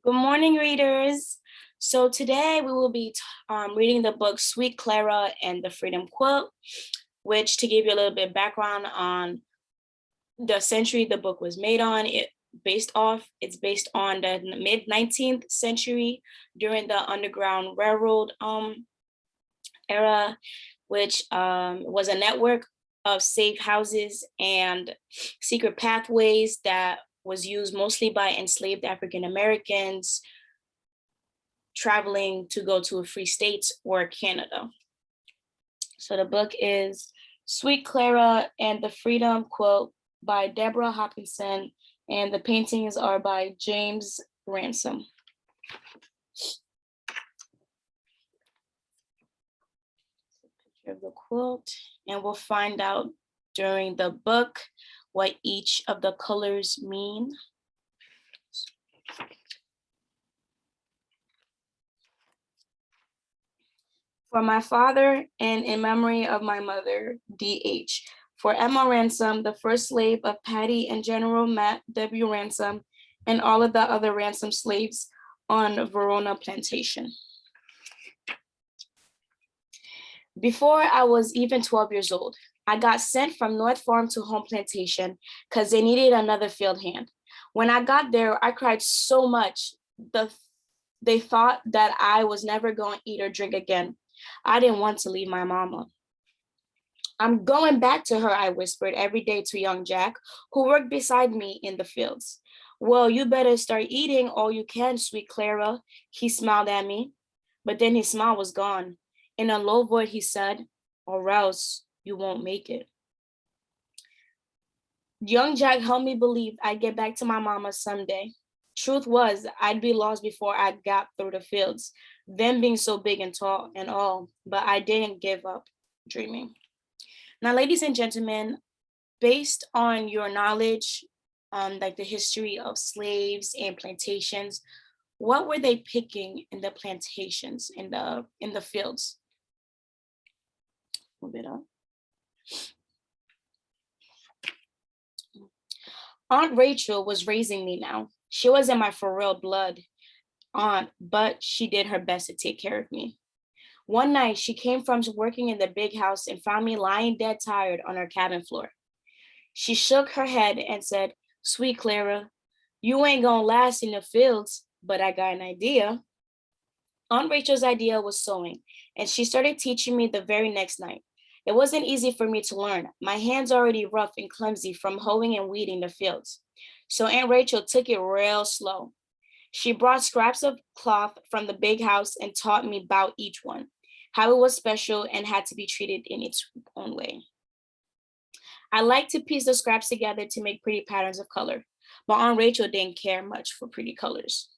Good morning, readers. So today we will be reading the book Sweet Clara and the Freedom Quilt, which, to give you a little bit of background on the century the book was made on, it's based on the mid-19th century during the Underground Railroad era, which was a network of safe houses and secret pathways that was used mostly by enslaved African Americans traveling to go to a free states or Canada. So the book is Sweet Clara and the Freedom Quilt by Deborah Hopkinson, and the paintings are by James Ransom. Picture of the quilt, and we'll find out during the book what each of the colors mean. For my father and in memory of my mother, D.H. For Emma Ransom, the first slave of Patty and General Matt W. Ransom, and all of the other Ransom slaves on Verona Plantation. Before I was even 12 years old, I got sent from North Farm to Home Plantation because they needed another field hand. When I got there, I cried so much they thought that I was never going to eat or drink again. I didn't want to leave my mama. I'm going back to her, I whispered every day to young Jack, who worked beside me in the fields. Well, you better start eating all you can, sweet Clara, he smiled at me. But then his smile was gone. In a low voice, he said, or else you won't make it. Young Jack helped me believe I'd get back to my mama someday. Truth was, I'd be lost before I got through the fields, them being so big and tall and all, but I didn't give up dreaming. Now, ladies and gentlemen, based on your knowledge on like the history of slaves and plantations, what were they picking in the plantations, in the fields? Move it up. Aunt Rachel was raising me now. She wasn't my for real blood aunt, but she did her best to take care of me. One night, she came from working in the big house and found me lying dead tired on her cabin floor. She shook her head and said, "Sweet Clara, you ain't gonna last in the fields, but I got an idea." Aunt Rachel's idea was sewing, and she started teaching me the very next night. It wasn't easy for me to learn. My hands already rough and clumsy from hoeing and weeding the fields. So Aunt Rachel took it real slow. She brought scraps of cloth from the big house and taught me about each one, how it was special and had to be treated in its own way. I liked to piece the scraps together to make pretty patterns of color, but Aunt Rachel didn't care much for pretty colors.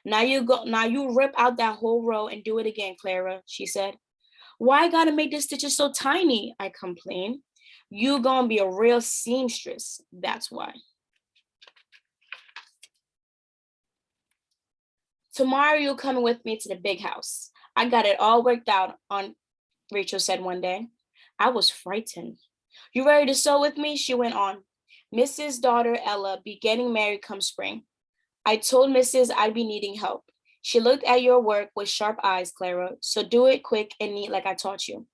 Now you rip out that whole row and do it again, Clara, she said. Why I gotta make the stitches so tiny? I complained. You gonna be a real seamstress, that's why. Tomorrow you're coming with me to the big house. I got it all worked out, Aunt Rachel said one day. I was frightened. You ready to sew with me? She went on. Mrs. daughter Ella be getting married come spring. I told Mrs. I'd be needing help. She looked at your work with sharp eyes, Clara, so do it quick and neat like I taught you.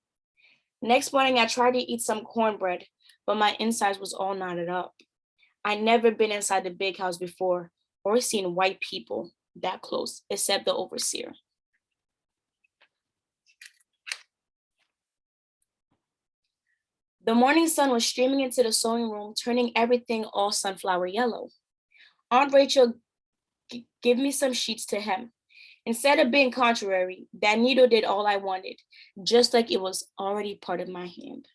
Next morning, I tried to eat some cornbread, but my insides was all knotted up. I'd never been inside the big house before or seen white people that close, except the overseer. The morning sun was streaming into the sewing room, turning everything all sunflower yellow. Aunt Rachel gave me some sheets to hem. Instead of being contrary, that needle did all I wanted, just like it was already part of my hand.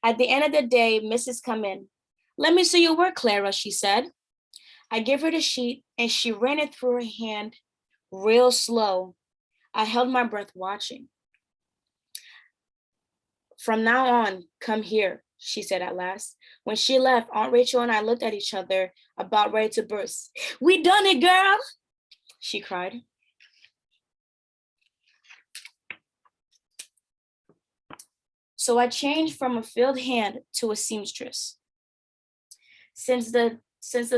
At the end of the day, Mrs. come in. Let me see your work, Clara, she said. I gave her the sheet and she ran it through her hand real slow. I held my breath watching. From now on, come here, she said at last. When she left, Aunt Rachel and I looked at each other, about ready to burst. We done it, girl, she cried. So I changed from a field hand to a seamstress. Since the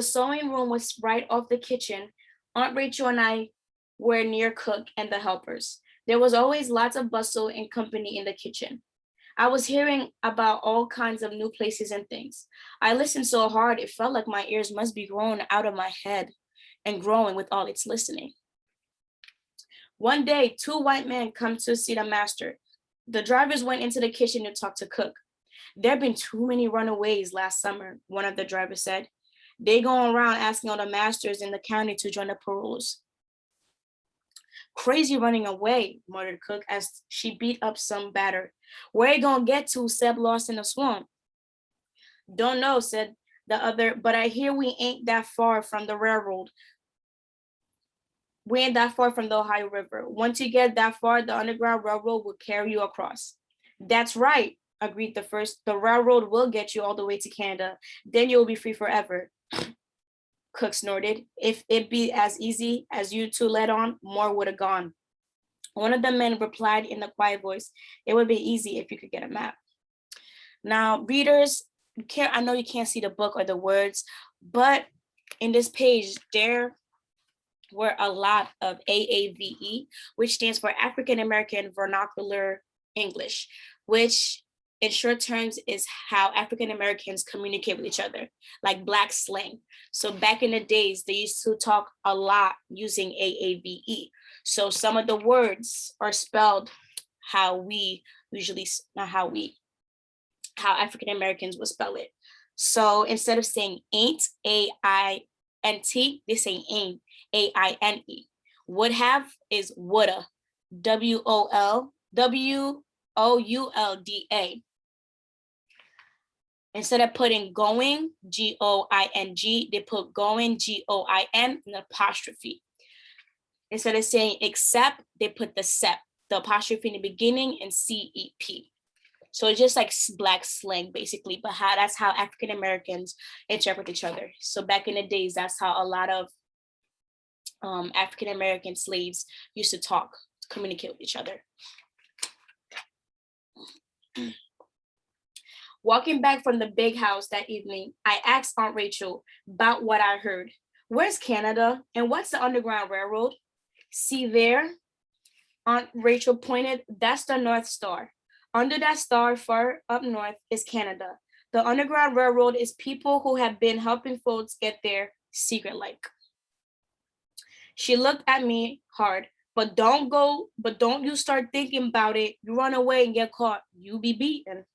sewing room was right off the kitchen, Aunt Rachel and I were near cook and the helpers. There was always lots of bustle and company in the kitchen. I was hearing about all kinds of new places and things. I listened so hard it felt like my ears must be growing out of my head and growing with all its listening. One day, two white men come to see the master. The drivers went into the kitchen to talk to cook. There have been too many runaways last summer, one of the drivers said. They go around asking all the masters in the county to join the paroles. Crazy running away, muttered Cook as she beat up some batter. Where you gonna get to, Seb lost in the swamp? Don't know, said the other, but I hear we ain't that far from the railroad. We ain't that far from the Ohio River. Once you get that far, the Underground Railroad will carry you across. That's right, agreed the first. The railroad will get you all the way to Canada. Then you'll be free forever. Cook snorted. If it be as easy as you two let on, more would have gone. One of the men replied in a quiet voice, it would be easy if you could get a map. Now, readers, I know you can't see the book or the words, but in this page, there were a lot of AAVE, which stands for African American Vernacular English, which in short terms is how African Americans communicate with each other, like Black slang. So back in the days, they used to talk a lot using AAVE. So some of the words are spelled how we usually, not how we, how African Americans would spell it. So instead of saying ain't, A-I-N-T, they say ain't, A-I-N-E. Would have is woulda, W-O-L-W-O-U-L-D-A. Instead of putting going, G-O-I-N-G, they put going, G-O-I-N, an apostrophe. Instead of saying except, they put the sep, the apostrophe in the beginning, and C-E-P. So it's just like Black slang, basically, but that's how African Americans interpret each other. So back in the days, that's how a lot of African American slaves used to talk, communicate with each other. Walking back from the big house that evening, I asked Aunt Rachel about what I heard. Where's Canada and what's the Underground Railroad? See there? Aunt Rachel pointed, that's the North Star. Under that star far up north is Canada. The Underground Railroad is people who have been helping folks get there secret like. She looked at me hard, but don't you start thinking about it. You run away and get caught, you be beaten.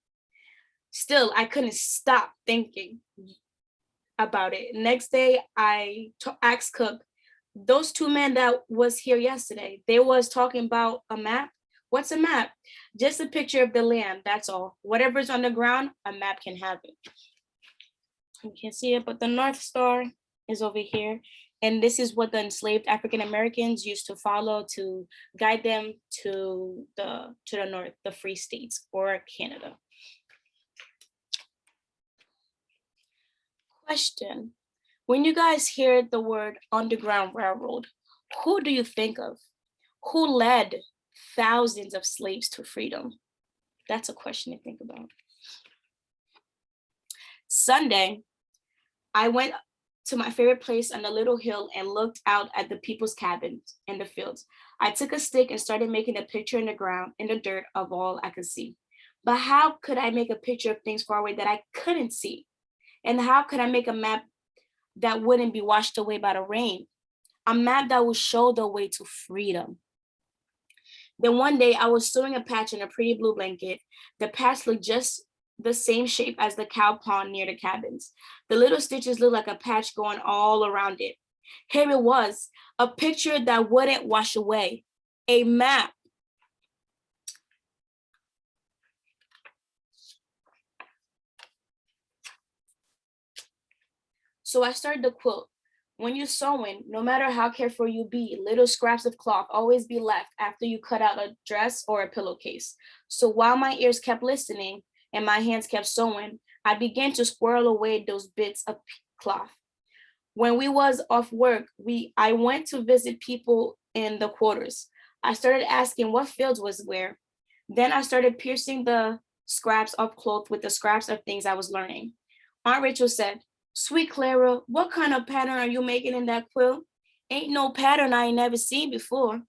Still, I couldn't stop thinking about it. Next day, I asked Cook, those two men that was here yesterday, they was talking about a map. What's a map? Just a picture of the land, that's all. Whatever's on the ground, a map can have it. You can't see it, but the North Star is over here. And this is what the enslaved African Americans used to follow to guide them to the north, the free states or Canada. Question. When you guys hear the word Underground Railroad, who do you think of? Who led thousands of slaves to freedom? That's a question to think about. Sunday, I went to my favorite place on the little hill and looked out at the people's cabins and the fields. I took a stick and started making a picture in the ground, in the dirt of all I could see. But how could I make a picture of things far away that I couldn't see? And how could I make a map that wouldn't be washed away by the rain? A map that would show the way to freedom. Then one day I was sewing a patch in a pretty blue blanket. The patch looked just the same shape as the cow pond near the cabins. The little stitches looked like a patch going all around it. Here it was, a picture that wouldn't wash away, a map. So I started the quilt. When you're sewing, no matter how careful you be, little scraps of cloth always be left after you cut out a dress or a pillowcase. So while my ears kept listening and my hands kept sewing, I began to squirrel away those bits of cloth. When we was off work, I went to visit people in the quarters. I started asking what fields was where. Then I started piercing the scraps of cloth with the scraps of things I was learning. Aunt Rachel said, "Sweet Clara, what kind of pattern are you making in that quilt?" Ain't no pattern I ain't never seen before.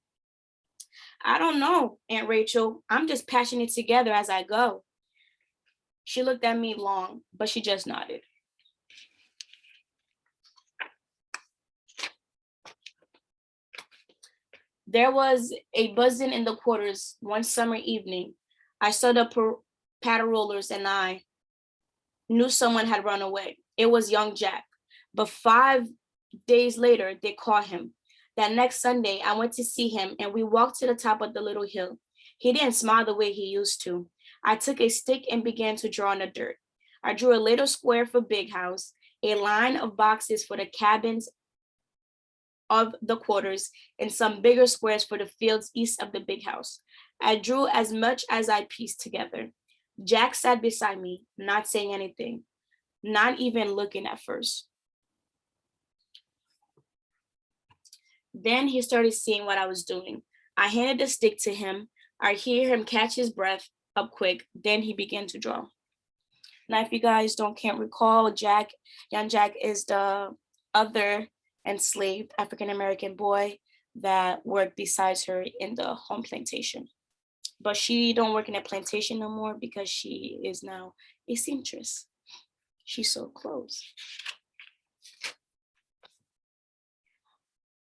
I don't know, Aunt Rachel. I'm just patching it together as I go. She looked at me long, but she just nodded. There was a buzzing in the quarters one summer evening. I saw the paddle rollers and I knew someone had run away. It was young Jack. But 5 days later, they caught him. That next Sunday, I went to see him and we walked to the top of the little hill. He didn't smile the way he used to. I took a stick and began to draw in the dirt. I drew a little square for Big House, a line of boxes for the cabins of the quarters, and some bigger squares for the fields east of the big house. I drew as much as I pieced together. Jack sat beside me, not saying anything, not even looking at first. Then he started seeing what I was doing. I handed the stick to him. I hear him catch his breath up quick. Then he began to draw. Now, if you guys can't recall, young Jack is the other enslaved African American boy that worked besides her in the home plantation. But she don't work in a plantation no more because she is now a seamstress. She sewed clothes.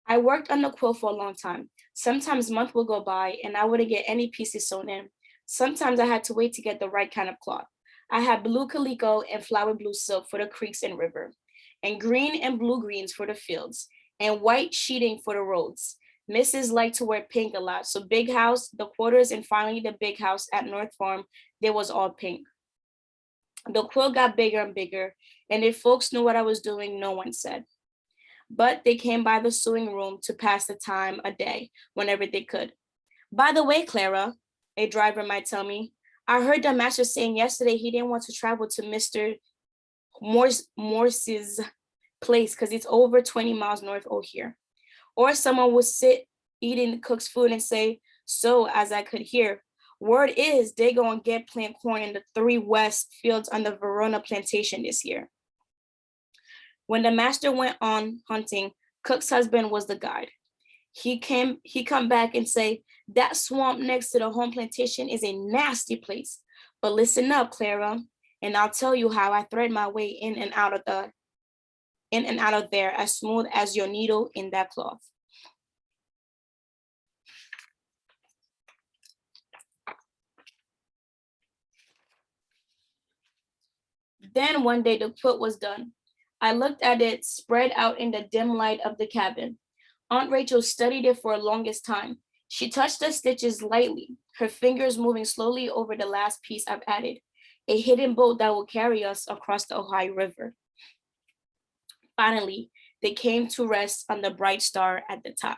I worked on the quilt for a long time. Sometimes months would go by and I wouldn't get any pieces sewn in. Sometimes I had to wait to get the right kind of cloth. I had blue calico and flower blue silk for the creeks and river, and green and blue greens for the fields, and white sheeting for the roads. Mrs. liked to wear pink a lot, so big house, the quarters, and finally the big house at North Farm, there was all pink. The quilt got bigger and bigger, and if folks knew what I was doing, no one said. But they came by the sewing room to pass the time a day whenever they could. By the way, Clara, a driver might tell me, I heard the master saying yesterday he didn't want to travel to Mr. Morse's place because it's over 20 miles north of here. Or someone would sit eating the cook's food and say, so as I could hear, word is they go and get plant corn in the 3 West fields on the Verona plantation this year. When the master went on hunting, Cook's husband was the guide. He come back and say, that swamp next to the home plantation is a nasty place. But listen up, Clara, and I'll tell you how I thread my way in and out of there as smooth as your needle in that cloth. Then one day the quilt was done. I looked at it spread out in the dim light of the cabin. Aunt Rachel studied it for the longest time. She touched the stitches lightly, her fingers moving slowly over the last piece I've added, a hidden boat that will carry us across the Ohio River. Finally, they came to rest on the bright star at the top.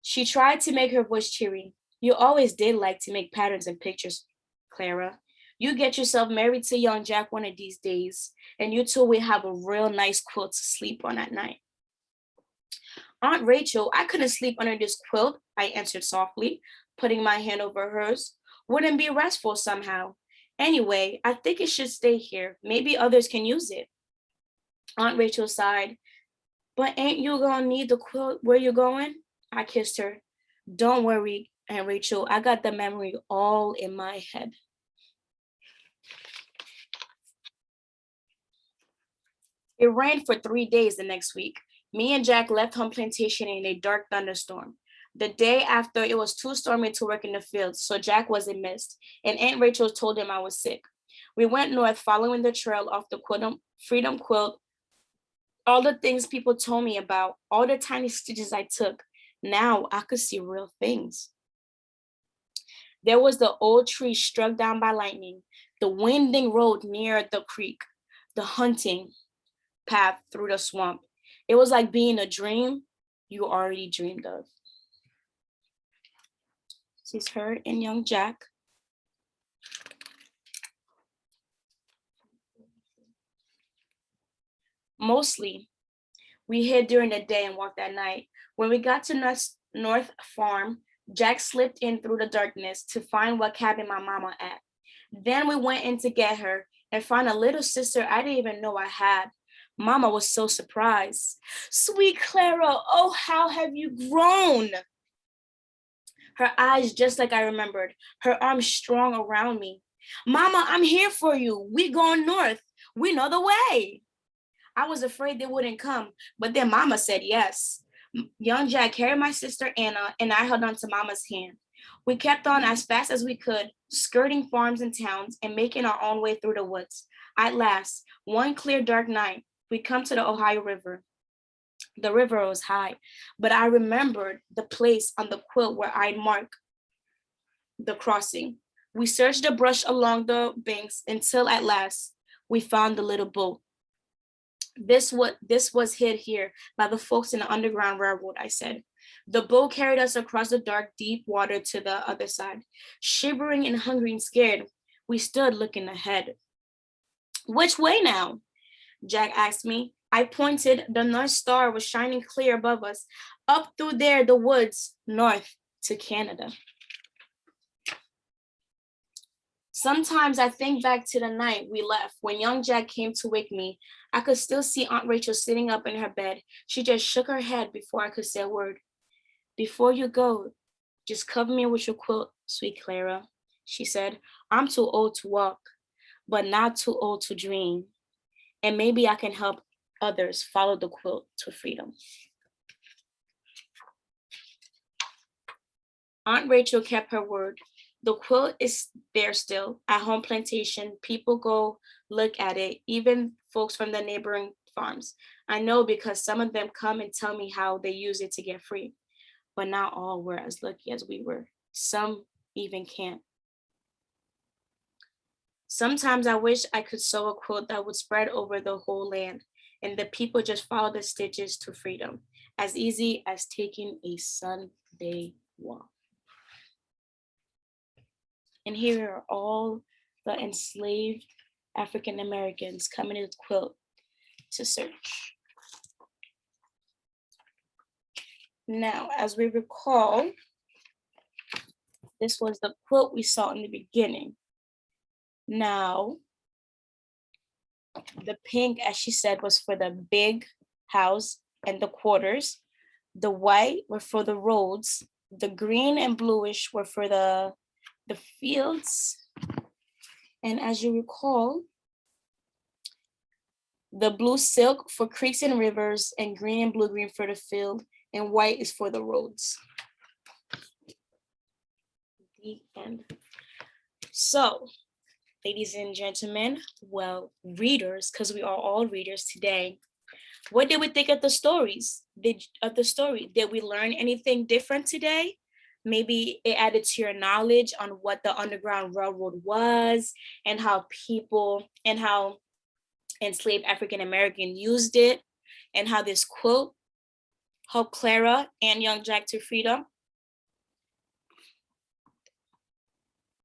She tried to make her voice cheery. You always did like to make patterns and pictures, Clara. You get yourself married to young Jack one of these days, and you two will have a real nice quilt to sleep on at night. Aunt Rachel, I couldn't sleep under this quilt, I answered softly, putting my hand over hers. Wouldn't be restful somehow. Anyway, I think it should stay here. Maybe others can use it. Aunt Rachel sighed. But ain't you gonna need the quilt where you going? I kissed her. Don't worry, Aunt Rachel. I got the memory all in my head. It rained for 3 days the next week. Me and Jack left home plantation in a dark thunderstorm. The day after, it was too stormy to work in the fields, so Jack wasn't missed, and Aunt Rachel told him I was sick. We went north following the trail of the Freedom Quilt, all the things people told me about, all the tiny stitches I took. Now I could see real things. There was the old tree struck down by lightning, the winding road near the creek, the hunting path through the swamp. It was like being a dream you already dreamed of. This is her and young Jack. Mostly, we hid during the day and walked at night. When we got to North Farm, Jack slipped in through the darkness to find what cabin my mama at. Then we went in to get her and found a little sister I didn't even know I had. Mama was so surprised. Sweet Clara, oh, how have you grown? Her eyes just like I remembered, her arms strong around me. Mama, I'm here for you. We going north. We know the way. I was afraid they wouldn't come, but then Mama said yes. Young Jack carried my sister Anna, and I held on to Mama's hand. We kept on as fast as we could, skirting farms and towns and making our own way through the woods. At last, one clear dark night, we come to the Ohio River. The river was high, but I remembered the place on the quilt where I'd marked the crossing. We searched the brush along the banks until at last we found the little boat. This was hid here by the folks in the Underground Railroad, I said. The boat carried us across the dark, deep water to the other side. Shivering and hungry and scared, we stood looking ahead. Which way now? Jack asked me. I pointed. The North Star was shining clear above us. Up through there, the woods, north to Canada. Sometimes I think back to the night we left when young Jack came to wake me. I could still see Aunt Rachel sitting up in her bed. She just shook her head before I could say a word. Before you go, just cover me with your quilt, sweet Clara, she said. I'm too old to walk, but not too old to dream. And maybe I can help others follow the quilt to freedom. Aunt Rachel kept her word. The quilt is there still at home plantation. People go look at it, even folks from the neighboring farms. I know because some of them come and tell me how they use it to get free. But not all were as lucky as we were. Some even can't. Sometimes I wish I could sew a quilt that would spread over the whole land and the people just follow the stitches to freedom, as easy as taking a Sunday walk. And here are all the enslaved African Americans coming to the quilt to search. Now, as we recall, this was the quilt we saw in the beginning. Now, the pink, as she said, was for the big house and the quarters. The white were for the roads. The green and bluish were for the fields. And as you recall, the blue silk for creeks and rivers, and green and blue-green for the field, and white is for the roads. The end. So, ladies and gentlemen, well, readers, because we are all readers today, what did we think of the stories? Did we learn anything different today? Maybe it added to your knowledge on what the Underground Railroad was and how enslaved African Americans used it, and how this quilt helped Clara and young Jack to freedom.